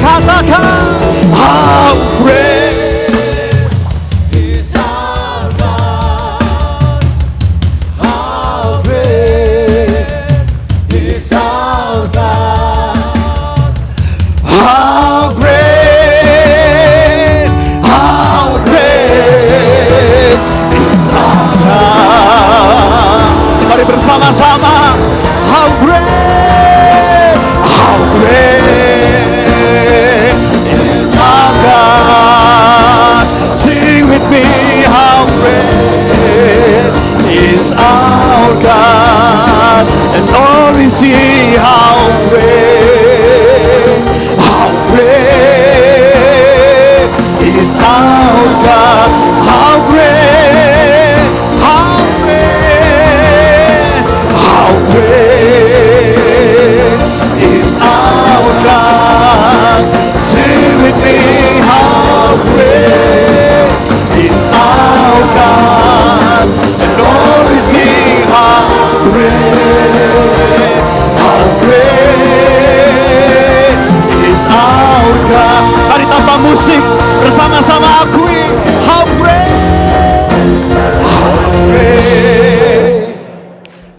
Katakan, how great is our God. How great is our God. How great is our God. Mari bersama-sama. How great is our God. Sing with me, how great is our God. And all we see, how great is our God. How great is our God. Sing with me, how great is our God. And all we see, how great is our God. Mari tanpa musik bersama-sama akui, how great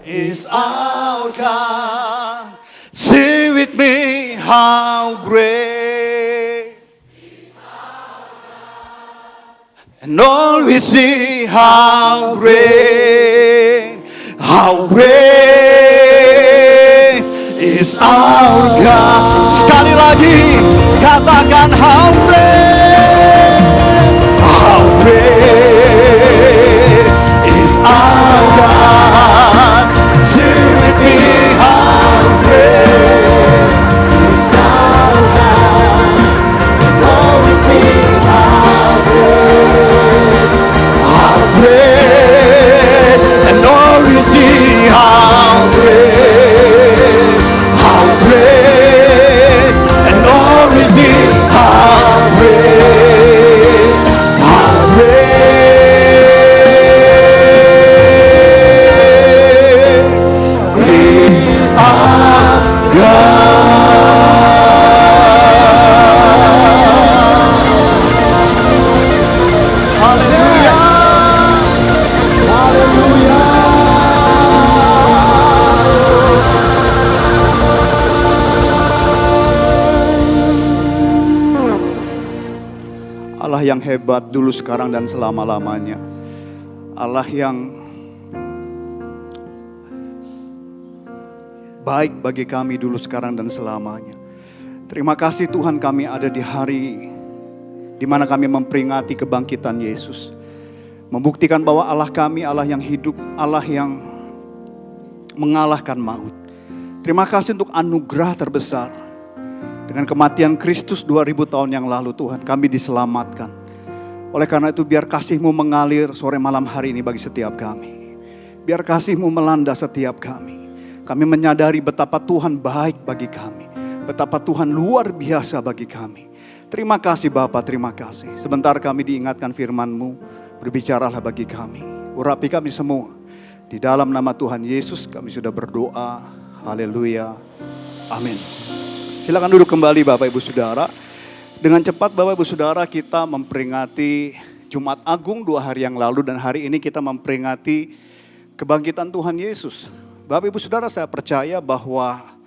is our God. Sing with me, how great. And all we see, how great is our God. Sekali lagi, katakan how great is our God. Sing with me, how great is our God. And all we see, how great, and all we see, how great, and all we see, how great is our God. Hallelujah. Hallelujah. Allah yang hebat dulu, sekarang, dan selama-lamanya. Allah yang baik bagi kami dulu, sekarang, dan selamanya. Terima kasih Tuhan, kami ada di hari di mana kami memperingati kebangkitan Yesus. Membuktikan bahwa Allah kami, Allah yang hidup, Allah yang mengalahkan maut. Terima kasih untuk anugerah terbesar. Dengan kematian Kristus 2000 tahun yang lalu, Tuhan, kami diselamatkan. Oleh karena itu, biar kasih-Mu mengalir sore malam hari ini bagi setiap kami. Biar kasih-Mu melanda setiap kami. Kami menyadari betapa Tuhan baik bagi kami. Betapa Tuhan luar biasa bagi kami. Terima kasih Bapa, terima kasih. Sebentar kami diingatkan firman-Mu. Berbicaralah bagi kami. Urapi kami semua. Di dalam nama Tuhan Yesus kami sudah berdoa. Haleluya. Amin. Silakan duduk kembali Bapak Ibu Saudara. Dengan cepat Bapak Ibu Saudara, kita memperingati Jumat Agung 2 hari yang lalu. Dan hari ini kita memperingati kebangkitan Tuhan Yesus. Bapak Ibu Saudara, saya percaya bahwa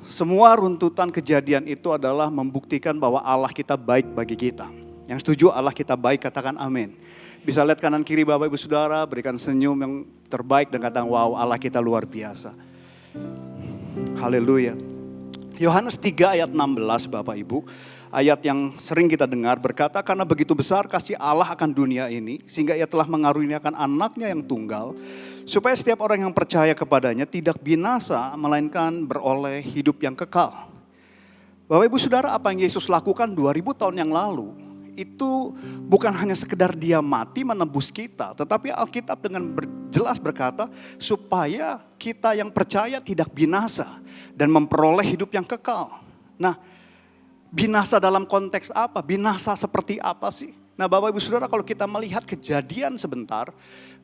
semua runtutan kejadian itu adalah membuktikan bahwa Allah kita baik bagi kita. Yang setuju Allah kita baik, katakan amin. Bisa lihat kanan kiri Bapak Ibu Saudara, berikan senyum yang terbaik dan katakan wow, Allah kita luar biasa. Haleluya. Yohanes 3 ayat 16 Bapak Ibu. Ayat yang sering kita dengar berkata, karena begitu besar kasih Allah akan dunia ini, sehingga ia telah mengaruniakan anaknya yang tunggal, supaya setiap orang yang percaya kepadanya tidak binasa, melainkan beroleh hidup yang kekal. Bapak Ibu Saudara, apa yang Yesus lakukan 2000 tahun yang lalu, itu bukan hanya sekedar dia mati menebus kita, tetapi Alkitab dengan jelas berkata, supaya kita yang percaya tidak binasa, dan memperoleh hidup yang kekal. Nah, binasa dalam konteks apa? Binasa seperti apa sih? Nah Bapak Ibu Saudara, kalau kita melihat kejadian sebentar,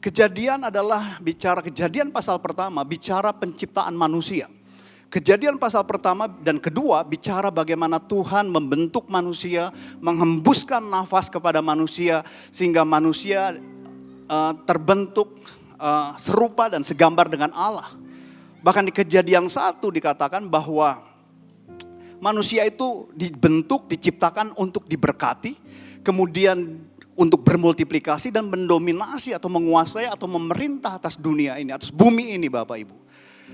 kejadian adalah bicara kejadian pasal pertama, bicara penciptaan manusia. Kejadian pasal pertama dan kedua bicara bagaimana Tuhan membentuk manusia, menghembuskan nafas kepada manusia sehingga manusia terbentuk serupa dan segambar dengan Allah. Bahkan di Kejadian 1 dikatakan bahwa manusia itu dibentuk, diciptakan untuk diberkati, kemudian untuk bermultiplikasi dan mendominasi atau menguasai atau memerintah atas dunia ini, atas bumi ini Bapak Ibu.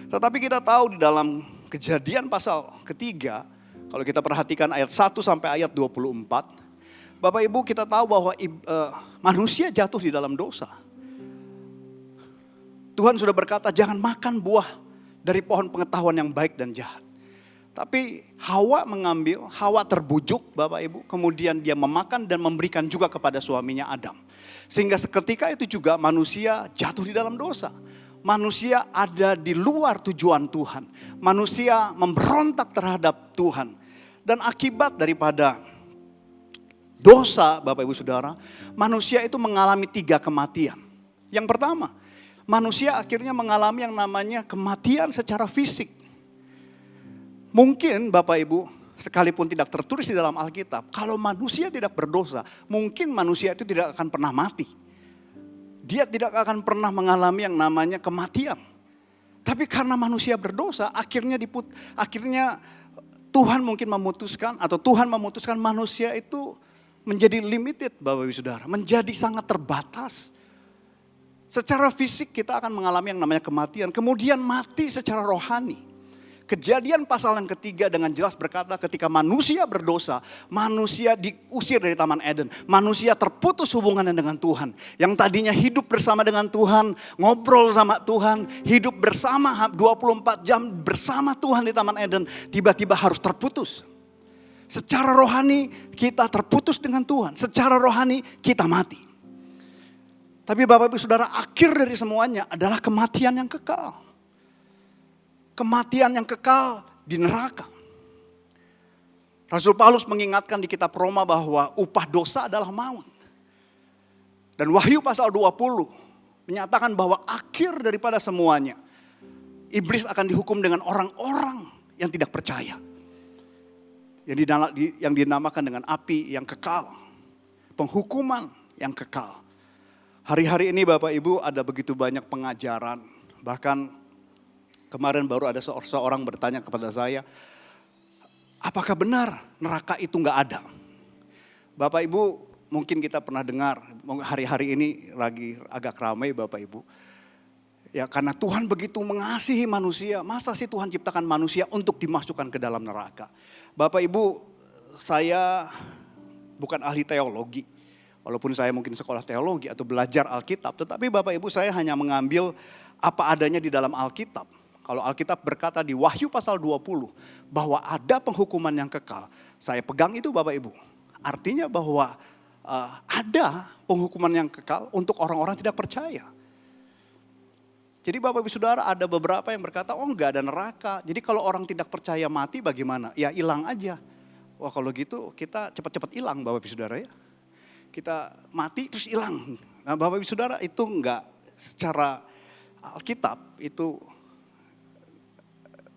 Tetapi kita tahu di dalam Kejadian pasal ketiga, kalau kita perhatikan ayat 1 sampai ayat 24, Bapak Ibu kita tahu bahwa manusia jatuh di dalam dosa. Tuhan sudah berkata jangan makan buah dari pohon pengetahuan yang baik dan jahat. Tapi Hawa terbujuk Bapak Ibu, kemudian dia memakan dan memberikan juga kepada suaminya Adam. Sehingga seketika itu juga manusia jatuh di dalam dosa. Manusia ada di luar tujuan Tuhan. Manusia memberontak terhadap Tuhan. Dan akibat daripada dosa Bapak Ibu Saudara, manusia itu mengalami 3 kematian. Yang pertama, manusia akhirnya mengalami yang namanya kematian secara fisik. Mungkin Bapak Ibu, sekalipun tidak tertulis di dalam Alkitab, kalau manusia tidak berdosa, mungkin manusia itu tidak akan pernah mati. Dia tidak akan pernah mengalami yang namanya kematian. Tapi karena manusia berdosa, akhirnya Tuhan mungkin memutuskan, atau Tuhan memutuskan manusia itu menjadi limited Bapak Ibu Saudara, menjadi sangat terbatas. Secara fisik kita akan mengalami yang namanya kematian, kemudian mati secara rohani. Kejadian pasal yang ketiga dengan jelas berkata ketika manusia berdosa, manusia diusir dari Taman Eden. Manusia terputus hubungannya dengan Tuhan. Yang tadinya hidup bersama dengan Tuhan, ngobrol sama Tuhan, hidup bersama 24 jam bersama Tuhan di Taman Eden, tiba-tiba harus terputus. Secara rohani kita terputus dengan Tuhan, secara rohani kita mati. Tapi Bapak Ibu Saudara, akhir dari semuanya adalah kematian yang kekal. Kematian yang kekal di neraka. Rasul Paulus mengingatkan di kitab Roma bahwa upah dosa adalah maut. Dan Wahyu pasal 20 menyatakan bahwa akhir daripada semuanya, iblis akan dihukum dengan orang-orang yang tidak percaya. Yang dinamakan dengan api yang kekal. Penghukuman yang kekal. Hari-hari ini Bapak Ibu ada begitu banyak pengajaran. Bahkan kemarin baru ada seorang bertanya kepada saya, apakah benar neraka itu nggak ada? Bapak Ibu mungkin kita pernah dengar, hari-hari ini lagi agak ramai Bapak Ibu. Ya karena Tuhan begitu mengasihi manusia, masa sih Tuhan ciptakan manusia untuk dimasukkan ke dalam neraka? Bapak Ibu, saya bukan ahli teologi, walaupun saya mungkin sekolah teologi atau belajar Alkitab, tetapi Bapak Ibu saya hanya mengambil apa adanya di dalam Alkitab. Kalau Alkitab berkata di Wahyu pasal 20 bahwa ada penghukuman yang kekal, saya pegang itu Bapak Ibu. Artinya bahwa ada penghukuman yang kekal untuk orang-orang tidak percaya. Jadi Bapak Ibu Saudara ada beberapa yang berkata, oh enggak ada neraka. Jadi kalau orang tidak percaya mati bagaimana? Ya hilang aja. Wah kalau gitu kita cepat-cepat hilang Bapak Ibu Saudara ya. Kita mati terus hilang. Nah Bapak Ibu Saudara itu enggak secara Alkitab itu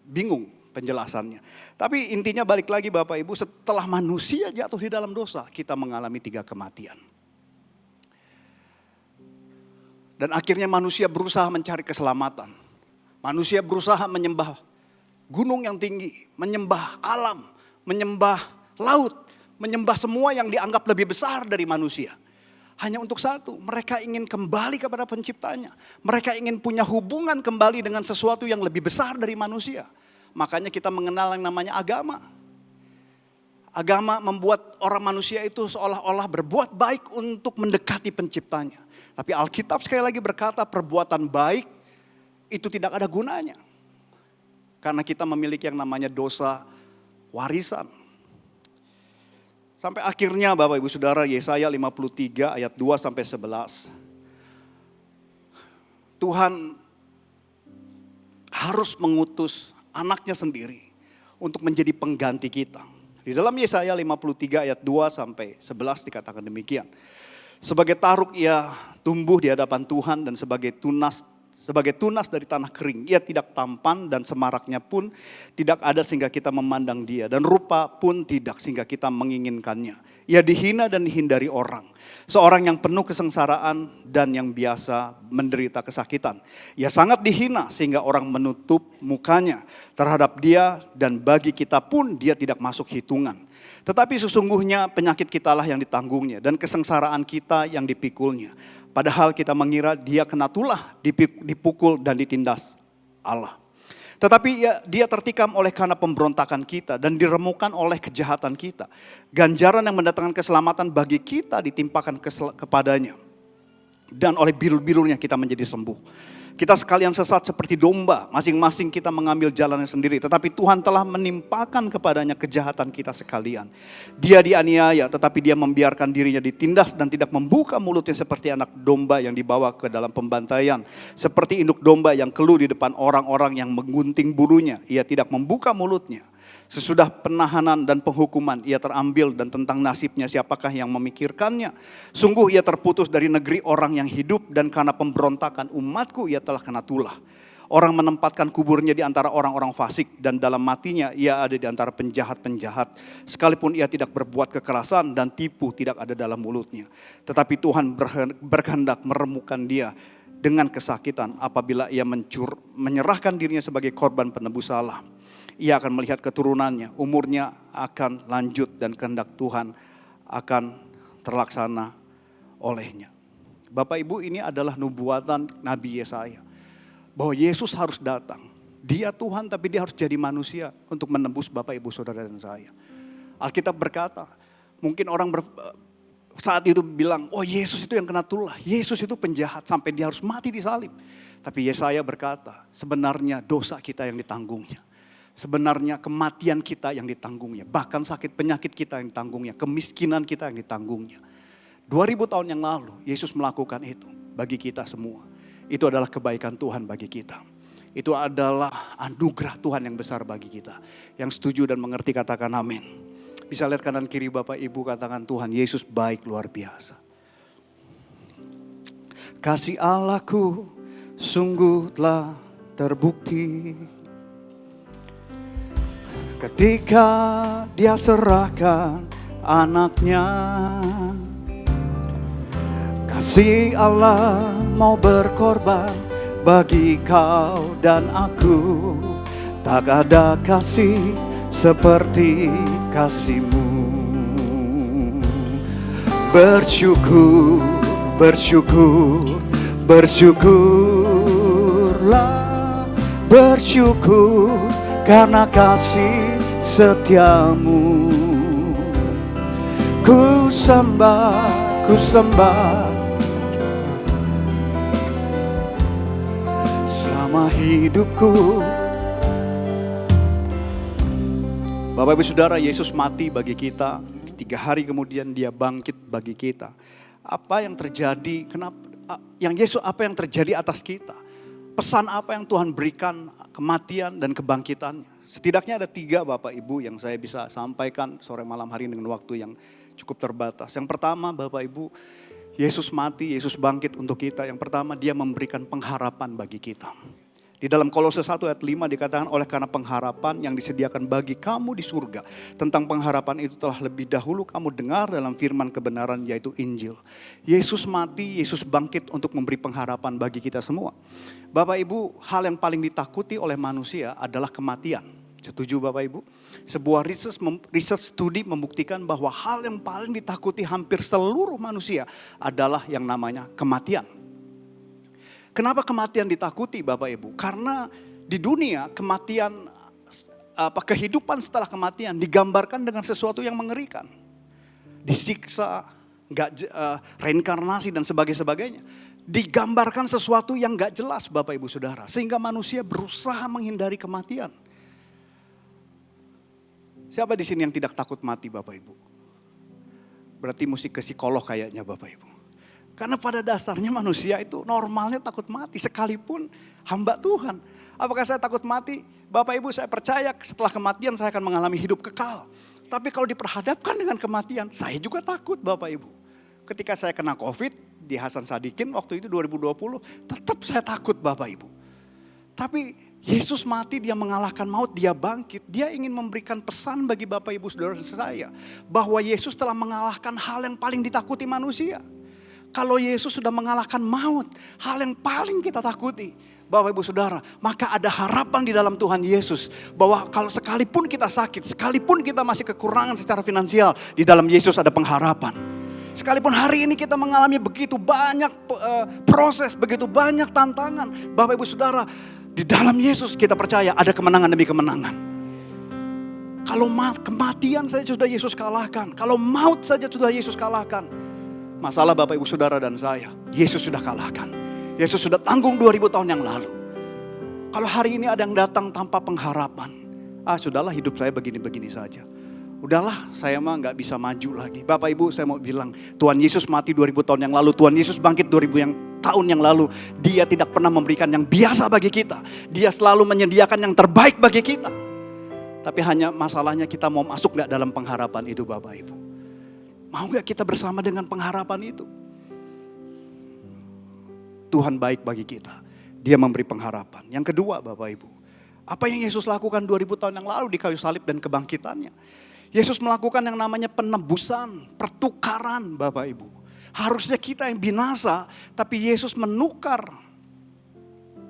bingung penjelasannya. Tapi intinya balik lagi Bapak Ibu, setelah manusia jatuh di dalam dosa, kita mengalami 3 kematian. Dan akhirnya manusia berusaha mencari keselamatan. Manusia berusaha menyembah gunung yang tinggi, menyembah alam, menyembah laut, menyembah semua yang dianggap lebih besar dari manusia. Hanya untuk satu, mereka ingin kembali kepada penciptanya. Mereka ingin punya hubungan kembali dengan sesuatu yang lebih besar dari manusia. Makanya kita mengenal yang namanya agama. Agama membuat orang manusia itu seolah-olah berbuat baik untuk mendekati penciptanya. Tapi Alkitab sekali lagi berkata perbuatan baik itu tidak ada gunanya. Karena kita memiliki yang namanya dosa warisan. Sampai akhirnya Bapak Ibu Saudara Yesaya 53 ayat 2 sampai 11. Tuhan harus mengutus anaknya sendiri untuk menjadi pengganti kita. Di dalam Yesaya 53 ayat 2 sampai 11 dikatakan demikian. Sebagai taruk ia tumbuh di hadapan Tuhan dan sebagai tunas Sebagai tunas dari tanah kering, ia tidak tampan dan semaraknya pun tidak ada sehingga kita memandang dia. Dan rupa pun tidak sehingga kita menginginkannya. Ia dihina dan dihindari orang. Seorang yang penuh kesengsaraan dan yang biasa menderita kesakitan. Ia sangat dihina sehingga orang menutup mukanya terhadap dia dan bagi kita pun dia tidak masuk hitungan. Tetapi sesungguhnya penyakit kitalah yang ditanggungnya dan kesengsaraan kita yang dipikulnya. Padahal kita mengira dia kena tulah, dipukul dan ditindas Allah. Tetapi dia tertikam oleh karena pemberontakan kita dan diremukan oleh kejahatan kita. Ganjaran yang mendatangkan keselamatan bagi kita ditimpakan kepadanya. Dan oleh bilur-bilurnya kita menjadi sembuh. Kita sekalian sesat seperti domba, masing-masing kita mengambil jalannya sendiri. Tetapi Tuhan telah menimpakan kepadanya kejahatan kita sekalian. Dia dianiaya, tetapi dia membiarkan dirinya ditindas dan tidak membuka mulutnya seperti anak domba yang dibawa ke dalam pembantaian. Seperti induk domba yang keluh di depan orang-orang yang menggunting bulunya. Ia tidak membuka mulutnya. Sesudah penahanan dan penghukuman ia terambil dan tentang nasibnya siapakah yang memikirkannya. Sungguh ia terputus dari negeri orang yang hidup dan karena pemberontakan umatku ia telah kena tulah. Orang menempatkan kuburnya di antara orang-orang fasik dan dalam matinya ia ada di antara penjahat-penjahat. Sekalipun ia tidak berbuat kekerasan dan tipu tidak ada dalam mulutnya. Tetapi Tuhan berkehendak meremukan dia dengan kesakitan apabila ia menyerahkan dirinya sebagai korban penebus salah. Ia akan melihat keturunannya, umurnya akan lanjut dan kehendak Tuhan akan terlaksana olehnya. Bapak Ibu, ini adalah nubuatan Nabi Yesaya. Bahwa Yesus harus datang. Dia Tuhan tapi dia harus jadi manusia untuk menembus Bapak Ibu Saudara dan saya. Alkitab berkata, mungkin orang saat itu bilang, oh Yesus itu yang kena tulah. Yesus itu penjahat sampai dia harus mati di salib. Tapi Yesaya berkata, sebenarnya dosa kita yang ditanggungnya. Sebenarnya kematian kita yang ditanggungnya. Bahkan sakit penyakit kita yang ditanggungnya. Kemiskinan kita yang ditanggungnya. 2000 tahun yang lalu Yesus melakukan itu bagi kita semua. Itu adalah kebaikan Tuhan bagi kita. Itu adalah anugerah Tuhan yang besar bagi kita. Yang setuju dan mengerti katakan amin. Bisa lihat kanan kiri Bapak Ibu katakan Tuhan Yesus baik luar biasa. Kasih Allahku sungguh telah terbukti. Ketika dia serahkan anaknya. Kasih Allah mau berkorban bagi kau dan aku. Tak ada kasih seperti kasih-Mu. Bersyukur, bersyukur, bersyukurlah. Bersyukur karena kasih setiamu. Ku sembah, ku sembah selama hidupku. Bapak Ibu Saudara, Yesus mati bagi kita. 3 hari kemudian dia bangkit bagi kita. Apa yang terjadi? Apa yang terjadi atas kita? Pesan apa yang Tuhan berikan kematian dan kebangkitannya? Setidaknya ada 3 Bapak Ibu yang saya bisa sampaikan sore malam hari dengan waktu yang cukup terbatas. Yang pertama Bapak Ibu, Yesus mati, Yesus bangkit untuk kita. Yang pertama dia memberikan pengharapan bagi kita. Di dalam Kolose 1 ayat 5 dikatakan oleh karena pengharapan yang disediakan bagi kamu di surga. Tentang pengharapan itu telah lebih dahulu kamu dengar dalam firman kebenaran yaitu Injil. Yesus mati, Yesus bangkit untuk memberi pengharapan bagi kita semua. Bapak Ibu, hal yang paling ditakuti oleh manusia adalah kematian. Setuju Bapak Ibu? Sebuah riset studi membuktikan bahwa hal yang paling ditakuti hampir seluruh manusia adalah yang namanya kematian. Kenapa kematian ditakuti Bapak Ibu? Karena di dunia kematian, kehidupan setelah kematian digambarkan dengan sesuatu yang mengerikan. Disiksa, reinkarnasi dan sebagainya. Digambarkan sesuatu yang gak jelas Bapak Ibu Saudara. Sehingga manusia berusaha menghindari kematian. Siapa di sini yang tidak takut mati Bapak Ibu? Berarti mesti ke psikolog kayaknya Bapak Ibu. Karena pada dasarnya manusia itu normalnya takut mati sekalipun hamba Tuhan. Apakah saya takut mati? Bapak Ibu, saya percaya setelah kematian saya akan mengalami hidup kekal. Tapi kalau diperhadapkan dengan kematian, saya juga takut Bapak Ibu. Ketika saya kena COVID di Hasan Sadikin waktu itu 2020, tetap saya takut Bapak Ibu. Tapi Yesus mati, dia mengalahkan maut, dia bangkit. Dia ingin memberikan pesan bagi Bapak Ibu Saudara saya, bahwa Yesus telah mengalahkan hal yang paling ditakuti manusia. Kalau Yesus sudah mengalahkan maut, hal yang paling kita takuti, Bapak Ibu Saudara, maka ada harapan di dalam Tuhan Yesus. Bahwa kalau sekalipun kita sakit, sekalipun kita masih kekurangan secara finansial, di dalam Yesus ada pengharapan. Sekalipun hari ini kita mengalami begitu banyak proses, begitu banyak tantangan, Bapak Ibu Saudara, di dalam Yesus kita percaya ada kemenangan demi kemenangan. Kalau kematian saja sudah Yesus kalahkan, kalau maut saja sudah Yesus kalahkan, masalah Bapak Ibu Saudara dan saya, Yesus sudah kalahkan. Yesus sudah tanggung 2000 tahun yang lalu. Kalau hari ini ada yang datang tanpa pengharapan, sudahlah hidup saya begini-begini saja. Udahlah, saya mah gak bisa maju lagi. Bapak Ibu, saya mau bilang, Tuhan Yesus mati 2000 tahun yang lalu, Tuhan Yesus bangkit 2000 tahun yang lalu. Dia tidak pernah memberikan yang biasa bagi kita. Dia selalu menyediakan yang terbaik bagi kita. Tapi hanya masalahnya kita mau masuk gak dalam pengharapan itu Bapak Ibu. Mau gak kita bersama dengan pengharapan itu? Tuhan baik bagi kita. Dia memberi pengharapan. Yang kedua Bapak Ibu, apa yang Yesus lakukan 2000 tahun yang lalu di kayu salib dan kebangkitannya? Yesus melakukan yang namanya penebusan, pertukaran Bapak Ibu. Harusnya kita yang binasa, tapi Yesus menukar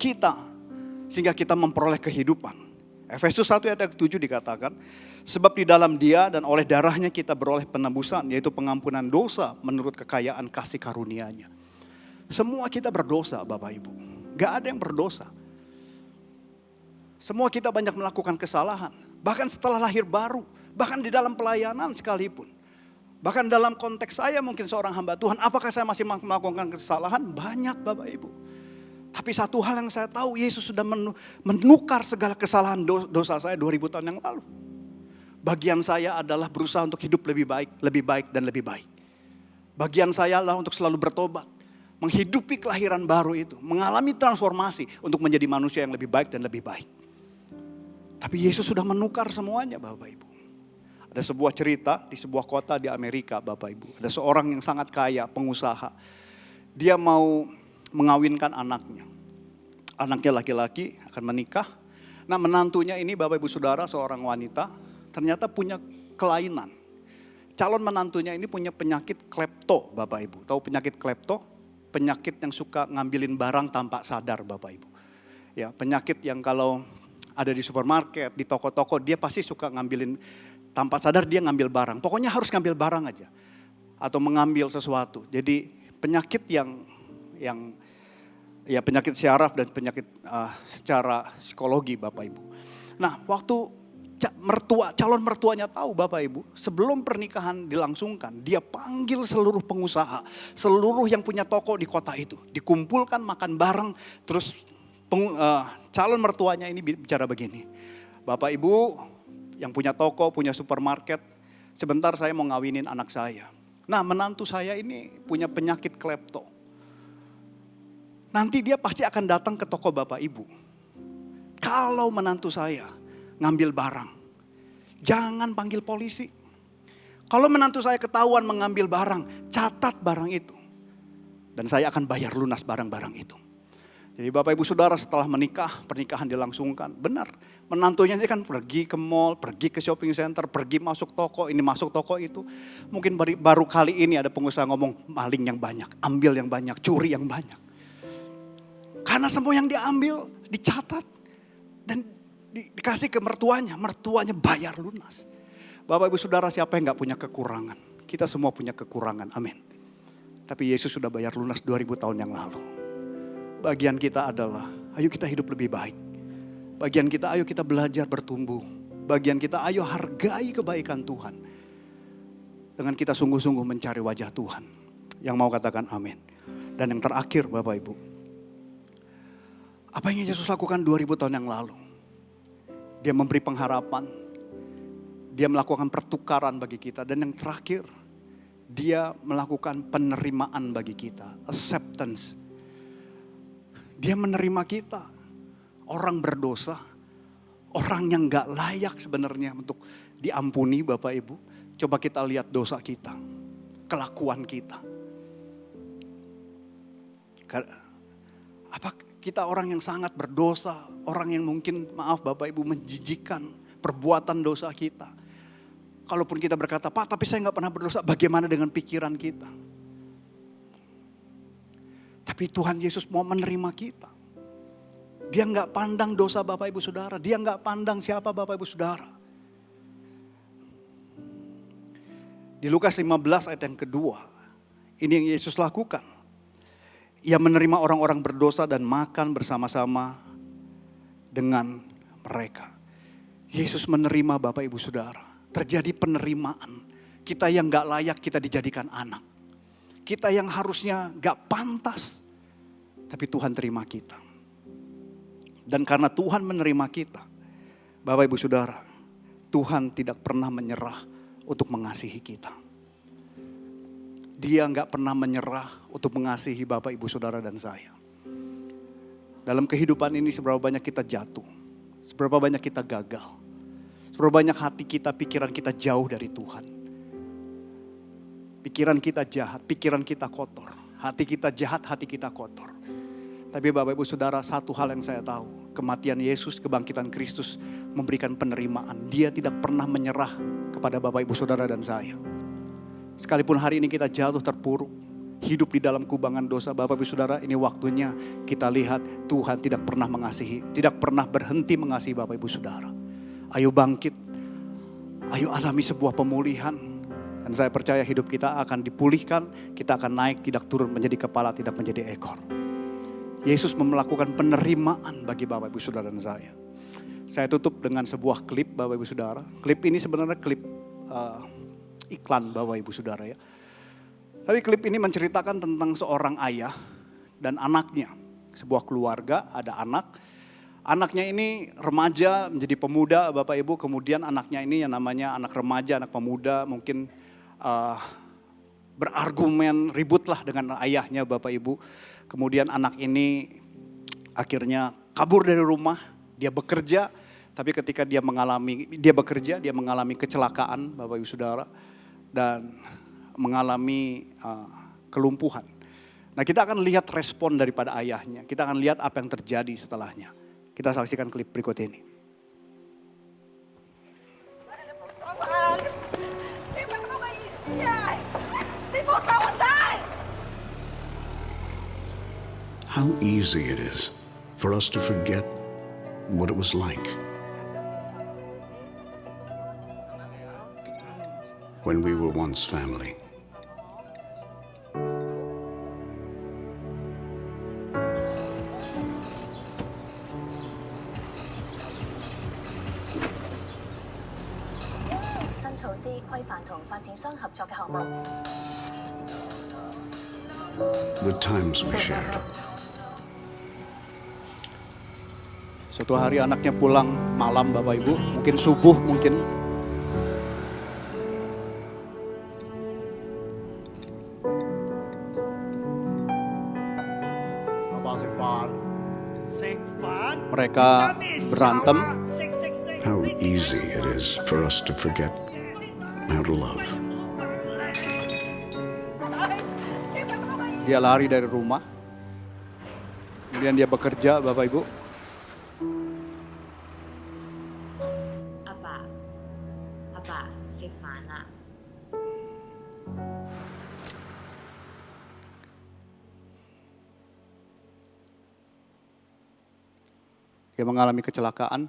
kita sehingga kita memperoleh kehidupan. Efesus 1 ayat 7 dikatakan, sebab di dalam Dia dan oleh darahnya kita beroleh penebusan, yaitu pengampunan dosa menurut kekayaan kasih karunia-Nya. Semua kita berdosa Bapak Ibu, gak ada yang berdosa. Semua kita banyak melakukan kesalahan, bahkan setelah lahir baru. Bahkan di dalam pelayanan sekalipun. Bahkan dalam konteks saya mungkin seorang hamba Tuhan. Apakah saya masih melakukan kesalahan? Banyak Bapak Ibu. Tapi satu hal yang saya tahu, Yesus sudah menukar segala kesalahan dosa saya 2000 tahun yang lalu. Bagian saya adalah berusaha untuk hidup lebih baik dan lebih baik. Bagian saya adalah untuk selalu bertobat. Menghidupi kelahiran baru itu. Mengalami transformasi untuk menjadi manusia yang lebih baik dan lebih baik. Tapi Yesus sudah menukar semuanya Bapak Ibu. Ada sebuah cerita di sebuah kota di Amerika Bapak Ibu. Ada seorang yang sangat kaya, pengusaha. Dia mau mengawinkan anaknya. Anaknya laki-laki akan menikah. Nah menantunya ini Bapak Ibu Saudara seorang wanita ternyata punya kelainan. Calon menantunya ini punya penyakit klepto Bapak Ibu. Tahu penyakit klepto? Penyakit yang suka ngambilin barang tanpa sadar Bapak Ibu. Ya, penyakit yang kalau ada di supermarket, di toko-toko dia pasti suka ngambilin tanpa sadar, dia ngambil barang. Pokoknya harus ngambil barang aja. Atau mengambil sesuatu. Jadi penyakit yang ya penyakit syaraf dan penyakit secara psikologi Bapak Ibu. Nah waktu calon mertuanya tahu Bapak Ibu, sebelum pernikahan dilangsungkan, dia panggil seluruh pengusaha, seluruh yang punya toko di kota itu. Dikumpulkan makan bareng, terus calon mertuanya ini bicara begini. Bapak Ibu yang punya toko, punya supermarket, sebentar saya mau ngawinin anak saya. Nah menantu saya ini punya penyakit klepto. Nanti dia pasti akan datang ke toko Bapak Ibu. Kalau menantu saya ngambil barang, jangan panggil polisi. Kalau menantu saya ketahuan mengambil barang, catat barang itu. Dan saya akan bayar lunas barang-barang itu. Jadi Bapak Ibu Saudara setelah menikah, pernikahan dilangsungkan. Benar, menantunya ini kan pergi ke mall, pergi ke shopping center, pergi masuk toko, ini masuk toko itu. Mungkin baru kali ini ada pengusaha ngomong maling yang banyak, ambil yang banyak, curi yang banyak. Karena semua yang diambil, dicatat dan dikasih ke mertuanya bayar lunas. Bapak Ibu Saudara siapa yang gak punya kekurangan? Kita semua punya kekurangan, amin. Tapi Yesus sudah bayar lunas 2000 tahun yang lalu. Bagian kita adalah, ayo kita hidup lebih baik. Bagian kita, ayo kita belajar bertumbuh. Bagian kita, ayo hargai kebaikan Tuhan. Dengan kita sungguh-sungguh mencari wajah Tuhan. Yang mau katakan amin. Dan yang terakhir Bapak Ibu. Apa yang Yesus lakukan 2000 tahun yang lalu? Dia memberi pengharapan. Dia melakukan pertukaran bagi kita. Dan yang terakhir, dia melakukan penerimaan bagi kita. Acceptance. Dia menerima kita, orang berdosa, orang yang gak layak sebenarnya untuk diampuni Bapak Ibu. Coba kita lihat dosa kita, kelakuan kita. Apa kita orang yang sangat berdosa, orang yang mungkin maaf Bapak Ibu menjijikkan perbuatan dosa kita. Kalaupun kita berkata, Pak tapi saya gak pernah berdosa, bagaimana dengan pikiran kita? Tapi Tuhan Yesus mau menerima kita. Dia gak pandang dosa Bapak Ibu Saudara, dia gak pandang siapa Bapak Ibu Saudara. Di Lukas 15 ayat yang kedua, ini yang Yesus lakukan. Ia menerima orang-orang berdosa dan makan bersama-sama dengan mereka. Yesus menerima Bapak Ibu Saudara. Terjadi penerimaan. Kita yang gak layak kita dijadikan anak. Kita yang harusnya gak pantas. Tapi Tuhan terima kita. Dan karena Tuhan menerima kita, Bapak Ibu Saudara, Tuhan tidak pernah menyerah untuk mengasihi kita. Dia gak pernah menyerah untuk mengasihi Bapak Ibu Saudara dan saya. Dalam kehidupan ini seberapa banyak kita jatuh. Seberapa banyak kita gagal. Seberapa banyak hati kita, pikiran kita jauh dari Tuhan. Pikiran kita jahat, pikiran kita kotor. Hati kita jahat, hati kita kotor. Tapi Bapak Ibu Saudara, satu hal yang saya tahu. Kematian Yesus, kebangkitan Kristus memberikan penerimaan. Dia tidak pernah menyerah kepada Bapak Ibu Saudara dan saya. Sekalipun hari ini kita jatuh terpuruk, hidup di dalam kubangan dosa, Bapak Ibu Saudara, ini waktunya kita lihat Tuhan tidak pernah mengasihi, tidak pernah berhenti mengasihi Bapak Ibu Saudara. Ayo bangkit, ayo alami sebuah pemulihan. Dan saya percaya hidup kita akan dipulihkan, kita akan naik, tidak turun menjadi kepala, tidak menjadi ekor. Yesus melakukan penerimaan bagi Bapak Ibu Saudara dan saya. Saya tutup dengan sebuah klip Bapak Ibu Saudara. Klip ini sebenarnya klip iklan Bapak Ibu Saudara ya. Tapi klip ini menceritakan tentang seorang ayah dan anaknya. Sebuah keluarga, ada anak. Anaknya ini remaja menjadi pemuda Bapak Ibu. Kemudian anaknya ini yang namanya anak remaja, anak pemuda mungkin berargumen ributlah dengan ayahnya Bapak Ibu. Kemudian anak ini akhirnya kabur dari rumah, dia bekerja. Tapi ketika dia bekerja, dia mengalami kecelakaan Bapak Ibu Saudara. Dan mengalami kelumpuhan. Nah kita akan lihat respon daripada ayahnya. Kita akan lihat apa yang terjadi setelahnya. Kita saksikan klip berikut ini. How easy it is for us to forget what it was like when we were once family. The times we shared. Suatu hari anaknya pulang malam Bapak Ibu, mungkin subuh mungkin. Mereka berantem. How easy it is for us to forget how to love. Dia lari dari rumah. Kemudian dia bekerja Bapak Ibu. Dia mengalami kecelakaan.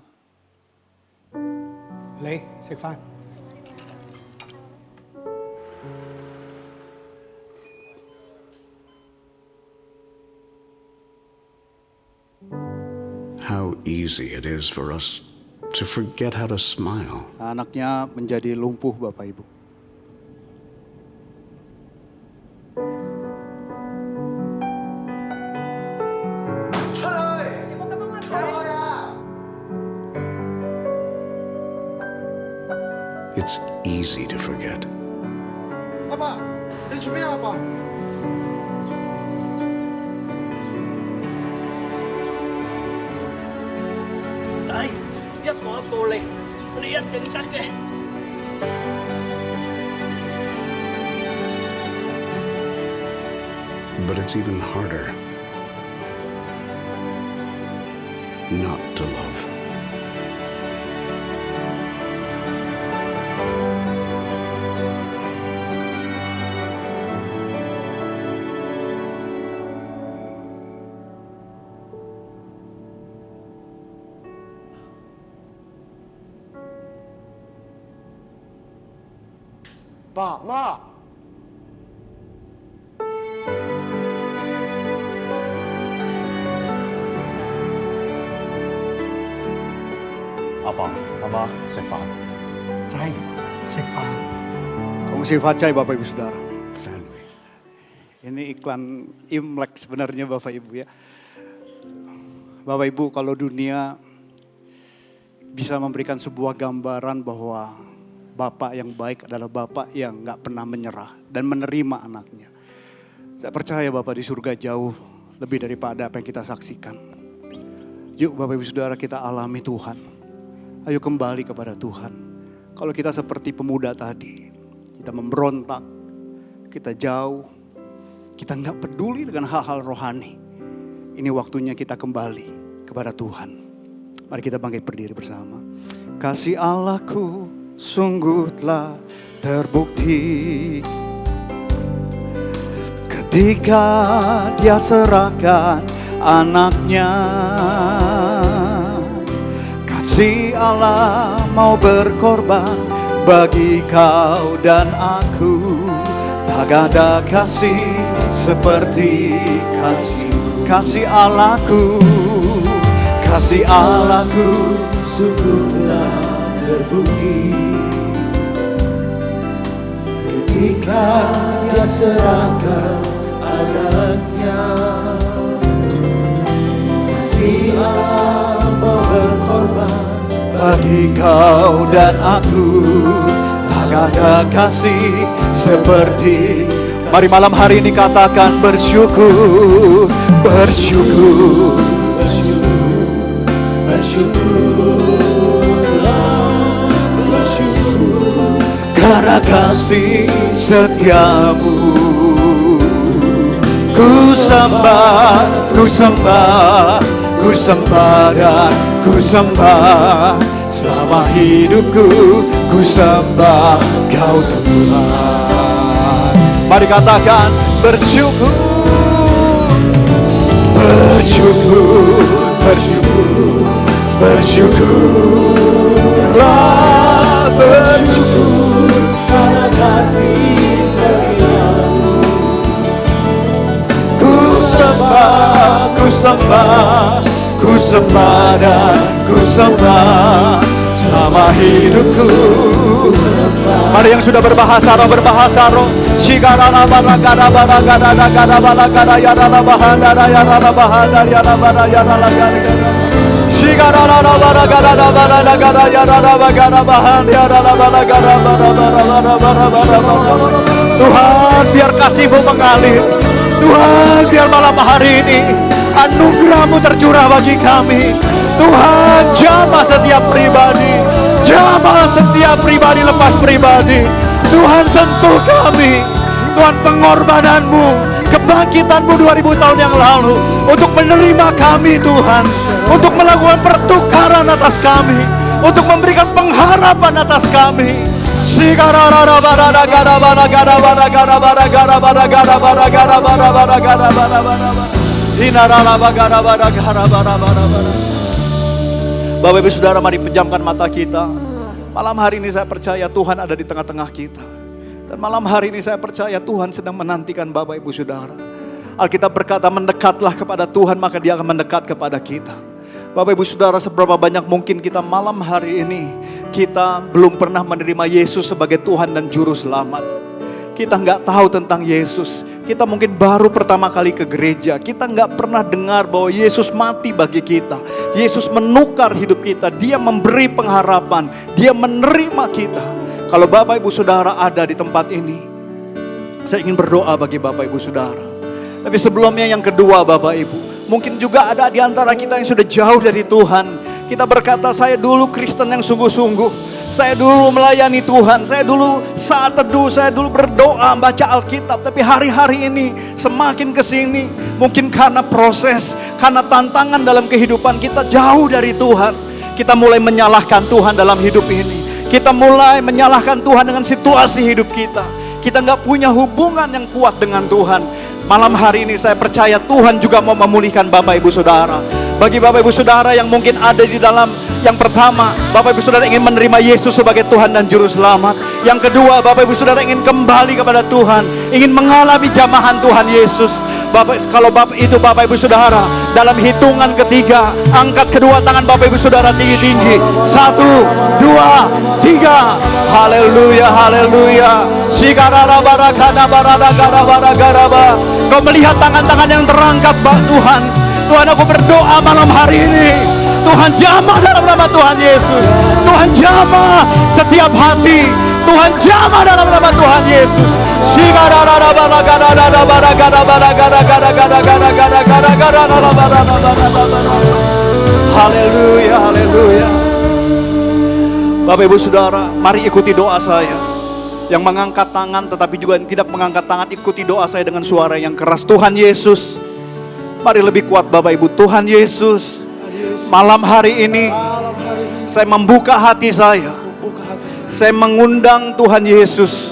How easy it is for us to forget how to smile. Anaknya menjadi lumpuh Bapak Ibu. It's easy to forget. Apa? Resumnya apa? Say, lihat mo ang puli. Lihat yung sakit. But it's even harder not to love. Pak, Mak. Apa? Nama Stefan. ใช่เซฟาน Kongsi Facai Bapak Ibu Saudara. Family. Ini iklan Imlek sebenarnya Bapak Ibu ya. Bapak Ibu, kalau dunia bisa memberikan sebuah gambaran bahwa Bapak yang baik adalah Bapak yang gak pernah menyerah dan menerima anaknya. Saya percaya Bapak di surga jauh lebih daripada apa yang kita saksikan. Yuk Bapak Ibu Saudara, kita alami Tuhan. Ayo kembali kepada Tuhan. Kalau kita seperti pemuda tadi, kita memberontak, kita jauh, kita gak peduli dengan hal-hal rohani. Ini waktunya kita kembali kepada Tuhan. Mari kita bangkit berdiri bersama. Kasih Allahku sungguh telah terbukti ketika Dia serahkan anaknya. Kasih Allah mau berkorban bagi kau dan aku. Tak ada kasih seperti kasih Allahku. Kasih Allahku sungguhlah terbukti ketika Dia serahkan anaknya. Kasih Allah mau berkorban bagi kau dan aku. Tak ada kasih seperti. Mari malam hari ini katakan bersyukur, bersyukur, bersyukur, bersyukur karena kasih setiamu. Ku sembah, ku sembah, ku sembah dan ku sembah. Selama hidupku ku sembah kau Tuhan. Mari katakan bersyukur, bersyukur, bersyukur, bersyukurlah, bersyukur karena kasih setiamu. ku sembah, ku sembah, ku sembah dan ku sembah selama hidupku. Mari yang sudah berbahasa roh, berbahasa roh. Shikarana balagada balagada balagada balagada ya dana bahanda ya dana bahanda ya dana bahanda ya dana bahanda. Shikarana balagada balagada ya dana bahanda bahanda ya dana balagada balagada. Tuhan, biar kasih-Mu mengalir. Tuhan, biar malam hari ini anugerah-Mu tercurah bagi kami. Tuhan, jamah setiap pribadi, jamah setiap pribadi lepas pribadi. Tuhan, sentuh kami. Tuhan, pengorbanan-Mu, kebangkitan-Mu 2000 tahun yang lalu untuk menerima kami Tuhan, untuk melakukan pertukaran atas kami, untuk memberikan pengharapan atas kami. Bapak Ibu Saudara, mari pejamkan mata kita. Malam hari ini saya percaya Tuhan ada di tengah-tengah kita. Dan malam hari ini saya percaya Tuhan sedang menantikan Bapak Ibu Saudara. Alkitab berkata, mendekatlah kepada Tuhan maka Dia akan mendekat kepada kita. Bapak Ibu Saudara, seberapa banyak mungkin kita malam hari ini kita belum pernah menerima Yesus sebagai Tuhan dan Juru Selamat. Kita nggak tahu tentang Yesus. Kita mungkin baru pertama kali ke gereja. Kita nggak pernah dengar bahwa Yesus mati bagi kita. Yesus menukar hidup kita. Dia memberi pengharapan. Dia menerima kita. Kalau Bapak Ibu Saudara ada di tempat ini, saya ingin berdoa bagi Bapak Ibu Saudara. Tapi sebelumnya yang kedua Bapak Ibu, mungkin juga ada di antara kita yang sudah jauh dari Tuhan. Kita berkata, saya dulu Kristen yang sungguh-sungguh. Saya dulu melayani Tuhan, saya dulu saat teduh, saya dulu berdoa, baca Alkitab. Tapi hari-hari ini semakin kesini, mungkin karena proses, Karena tantangan dalam kehidupan kita jauh dari Tuhan. Kita mulai menyalahkan Tuhan dalam hidup ini. Kita mulai menyalahkan Tuhan dengan situasi hidup kita. Kita nggak punya hubungan yang kuat dengan Tuhan. Malam hari ini saya percaya Tuhan juga mau memulihkan Bapak Ibu Saudara. Bagi Bapak Ibu Saudara yang mungkin ada di dalam yang pertama, Bapak Ibu Saudara ingin menerima Yesus sebagai Tuhan dan Juru Selamat. Yang kedua, Bapak Ibu Saudara ingin kembali kepada Tuhan, ingin mengalami jamahan Tuhan Yesus. Kalau Bapak Ibu Saudara, dalam hitungan ketiga, angkat kedua tangan Bapak Ibu Saudara tinggi-tinggi. 1, 2, 3. Haleluya, haleluya. Kau melihat tangan-tangan yang terangkat, Tuhan. Tuhan, aku berdoa malam hari ini. Tuhan jamah dalam nama Tuhan Yesus. Tuhan jamah setiap hati. Tuhan jamah dalam nama Tuhan Yesus. Haleluya, haleluya. Bapak Ibu Saudara, mari ikuti doa saya. Yang mengangkat tangan tetapi juga yang tidak mengangkat tangan, ikuti doa saya dengan suara yang keras. Tuhan Yesus, mari lebih kuat Bapak Ibu. Tuhan Yesus, malam hari ini saya membuka hati saya. Saya mengundang Tuhan Yesus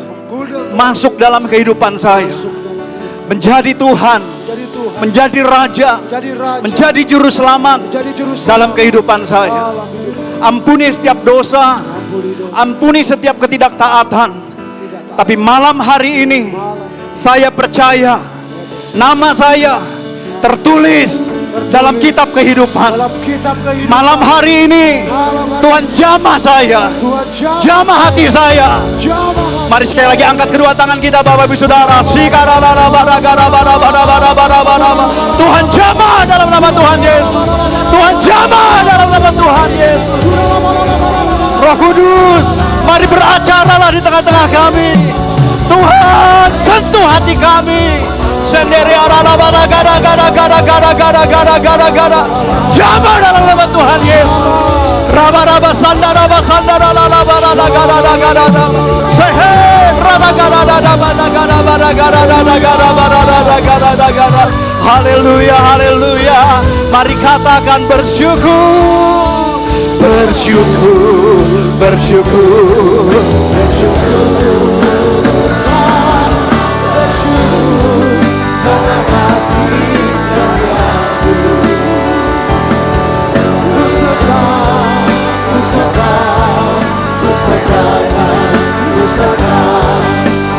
masuk dalam kehidupan saya. Menjadi Tuhan, menjadi Raja, menjadi Juru Selamat dalam kehidupan saya. Ampuni setiap dosa, ampuni setiap ketidaktaatan. Tapi malam hari ini saya percaya nama saya tertulis dalam kitab kehidupan. Malam hari ini Tuhan jamah saya, jamah hati saya. Mari sekali lagi angkat kedua tangan kita Bapak Ibu Saudara. Tuhan jamah dalam nama Tuhan Yesus. Tuhan jamah dalam nama Tuhan Yesus. Roh Kudus, mari beracaralah di tengah-tengah kami. Tuhan, sentuh hati kami. Sendiri arala bara gara. Jamah dalam nama Tuhan Yesus. Raba sandara la bara gara. Sehe rada gara. Haleluya, haleluya. Mari katakan bersyukur. Bersyukur, bersyukur, bersyukur. Karena kasih setiamu, ku sembah,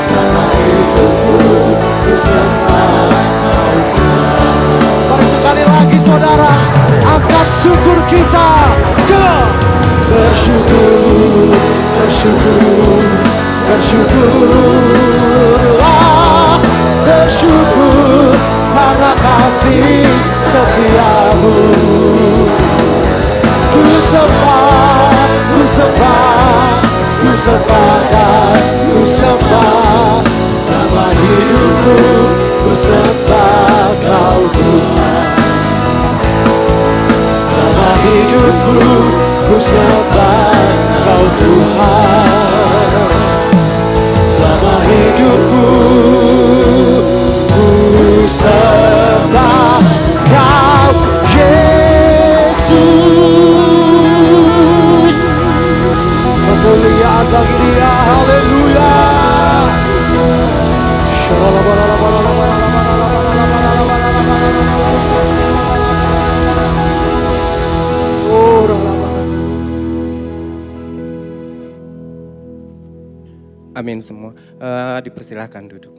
selama hidupku, ku sembah Kau Tuhan. Mari sekali lagi saudara, angkat syukur kita ke bersyukur, bersyukur, bersyukurlah, bersyukur karena kasih setiamu. Ku sembah, ku sembah, ku sembah dan ku sembah, selama hidupku ku sembah Kau Tuhan. Selama hidupku ku sembah Kau Tuhan. Selama hidupku ku sembah Kau Yesus. Kemuliaan bagi Dia, haleluya. Amin semua. Dipersilahkan duduk.